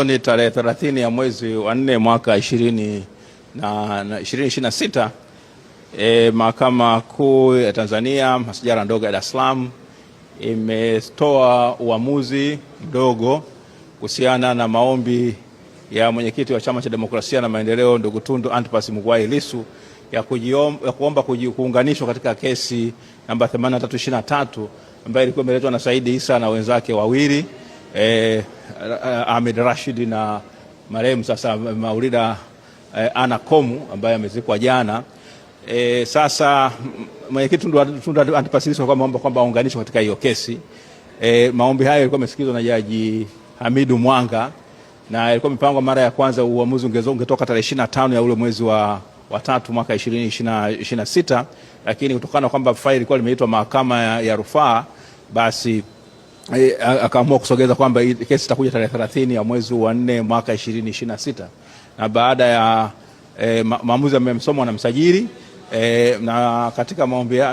Ni tarehe 30 ya mwezi wa 4 mwaka 2026. Mahakama Kuu ya Tanzania masijara ndogo ya Dar es Salaam imetoa uamuzi mdogo kuhusiana na maombi ya mwenyekiti wa Chama cha Demokrasia na Maendeleo ndugu Tundu Antipas Mugwai Lissu ya kuomba kuunganishwa katika kesi namba 8323 ambayo ilikuwa imeletwa na Saidi Issa na wenzake wawili, Ahmed Rashid na marehemu sasa Maulida Ana Komu ambaye amezikwa jana. Sasa mwenyekiti Tundu Antipas Lissu kwamba aunganishwe katika hiyo kesi. Maombi hayo yalikuwa yamesikizwa na Jaji Hamidu Mwanga na ilikuwa mipangwa mara ya kwanza uamuzi ungetoka tarehe 25 ya ule mwezi wa 3 mwaka 2026, lakini kutokana kwamba faili ilikuwa limeitwa mahakama ya rufaa, basi akaamua kusogeza kwamba kesi itakuja tarehe 30 ya mwezi wa 4 mwaka 2026. Na baada ya maamuzi yamesomwa na msajili na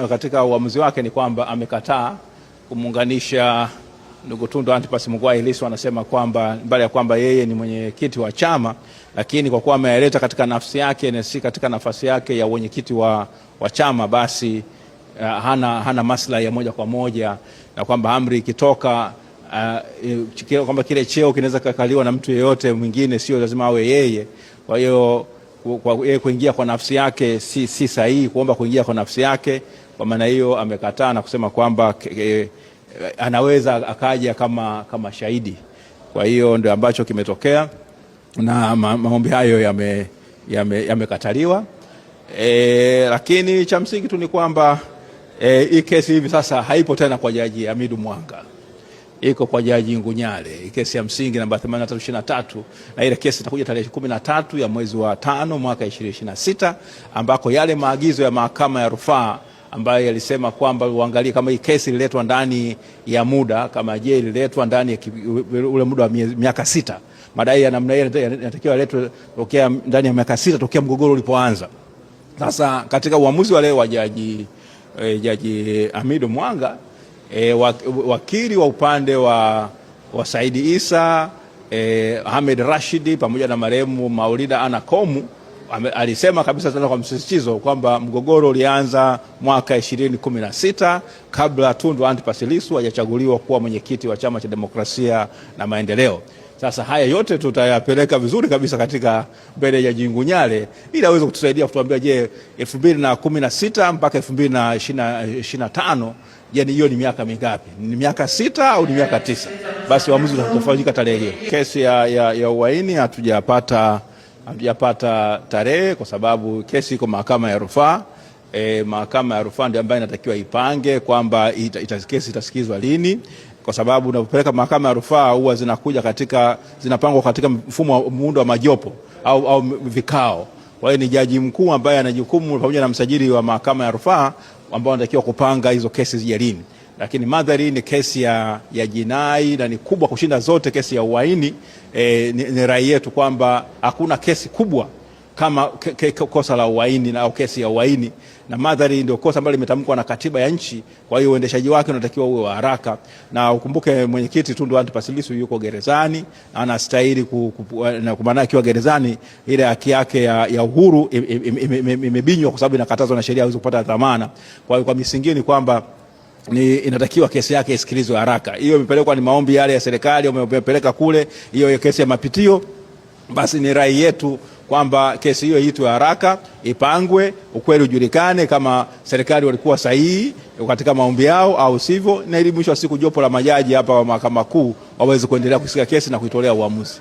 katika uamuzi wake ni kwamba amekataa kumuunganisha ndugu Tundu Antipas Mugwai Lissu. Anasema kwamba mbali ya kwamba yeye ni mwenyekiti wa chama, lakini kwa kuwa ameleta katika nafsi yake na si katika nafasi yake ya mwenyekiti wa chama, basi hana maslahi ya moja kwa moja, na kwamba amri ikitoka kwamba kile cheo kinaweza kukaliwa na mtu yeyote mwingine, sio lazima awe yeye. Kwa hiyo kwa yeye kuingia kwa nafsi yake si sahihi, kuomba kuingia kwa nafsi yake. Kwa maana hiyo amekataa na kusema kwamba anaweza akaja kama shahidi. Kwa hiyo ndio ambacho kimetokea na maombi hayo yamekataliwa. Lakini cha msingi tu ni kwamba hii kesi hivi sasa haipo tena kwa Jaji Hamidu Mwanga, iko kwa Jaji Ngunyale, kesi ya msingi namba 8323, na ile kesi itakuja tarehe 13 ya mwezi wa 5 mwaka 2026, ambako yale maagizo ya mahakama ya rufaa ambayo yalisema kwamba uangalie kama hii kesi ililetwa ndani ya muda, kama je ililetwa ndani ya ule muda wa miaka 6. Madai ya namna hiyo yanatakiwa yaletwe tokea ndani ya miaka 6 tokea mgogoro ulipoanza. Sasa katika uamuzi wa leo wa Jaji Hamidu Mwanga, wakili wa upande wa Saidi Issa, Ahmed Rashid pamoja na marehemu Maulida Ana Komu alisema kabisa tena kwa msisitizo kwamba mgogoro ulianza mwaka 2016 kabla Tundu Antipas Lissu hajachaguliwa kuwa mwenyekiti wa Chama cha Demokrasia na Maendeleo. Sasa haya yote tutayapeleka vizuri kabisa katika mbele ya Jaji Ngunyale ili aweze kutusaidia kutuambia, je, 2016 mpaka 2025, je, hiyo ni miaka mingapi? Ni miaka 6 au ni miaka 9? Basi uamuzi utafanyika tarehe hiyo. Kesi ya uhaini hatujapata tarehe kwa sababu kesi iko mahakama ya rufaa. Mahakama ya rufaa ndio ambayo inatakiwa ipange kwamba kesi itasikizwa lini, kwa sababu unapopeleka mahakama ya rufaa huwa zinapangwa katika mfumo wa muundo wa majopo au vikao. Kwa hiyo ni jaji mkuu ambaye ana jukumu pamoja na msajili wa mahakama ya rufaa ambao wanatakiwa kupanga hizo kesi zije lini. Lakini madhari ni kesi ya jinai na ni kubwa kushinda zote kesi ya uhaini. Ni rai yetu kwamba hakuna kesi kubwa kama kosa la uhaini au kesi ya uhaini, na madhari ndio kosa ambalo limetamkwa na katiba ya nchi. Kwa hiyo uendeshaji wake unatakiwa uwe wa haraka, na ukumbuke mwenyekiti Tundu Antipas Lissu yuko gerezani, anastahili na kumana akiwa gerezani ile haki yake ya uhuru imebinywa, kwa sababu inakatazwa na sheria hawezi kupata dhamana. Kwa hiyo kwa misingi ni kwamba inatakiwa kesi yake isikilizwe haraka. Hiyo imepelekwa ni maombi yale ya serikali wamepeleka kule, hiyo kesi ya mapitio. Basi ni rai yetu kwamba kesi hiyo iitwe haraka, ipangwe, ukweli ujulikane kama serikali walikuwa sahihi katika maombi yao au sivyo, na ili mwisho wa siku jopo la majaji hapa wa Mahakama Kuu waweze kuendelea kusikia kesi na kuitolea uamuzi.